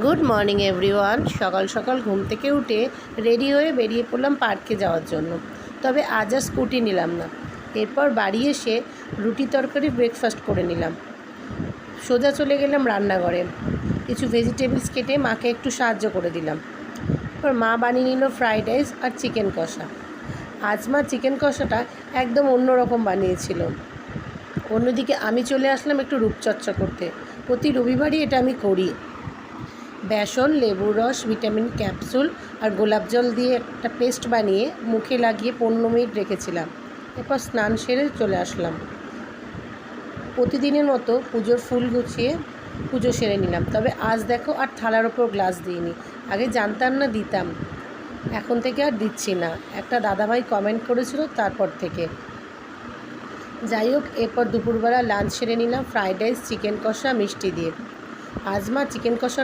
Good morning everyone. সকাল সকাল ঘুম থেকে উঠে রেডি হয়ে বেরিয়ে পড়লাম পার্কে যাওয়ার জন্য। তবে আজ আর স্কুটি নিলাম না। এরপর বাড়ি এসে রুটি তরকারি ব্রেকফাস্ট করে নিলাম। সোজা চলে গেলাম রান্নাঘরে, কিছু ভেজিটেবলস কেটে মাকে একটু সাহায্য করে দিলাম। এরপর মা বানিয়ে নিল ফ্রাইড রাইস আর চিকেন কষা। আজ মা চিকেন কষাটা একদম অন্যরকম বানিয়েছিল। অন্যদিকে আমি চলে আসলাম একটু রূপচর্চা করতে। প্রতি রবিবারই এটা আমি করি। বেসন, লেবুর রস, ভিটামিন ক্যাপসুল আর গোলাপ জল দিয়ে একটা পেস্ট বানিয়ে মুখে লাগিয়ে 15 মিনিট রেখেছিলাম। এরপর স্নান সেরে চলে আসলাম। প্রতিদিনের মতো পুজোর ফুল গুছিয়ে পুজো সেরে নিলাম। তবে আজ দেখো আর থালার ওপর গ্লাস দিইনি। আগে জানতাম না দিতাম, এখন থেকে আর দিচ্ছি না। একটা দাদাভাই কমেন্ট করেছিল তারপর থেকে। যাই হোক, এরপর দুপুরবেলা লাঞ্চ সেরে নিলাম ফ্রাইড রাইস, চিকেন কষা, মিষ্টি দিয়ে। আজ মা চিকেন কষা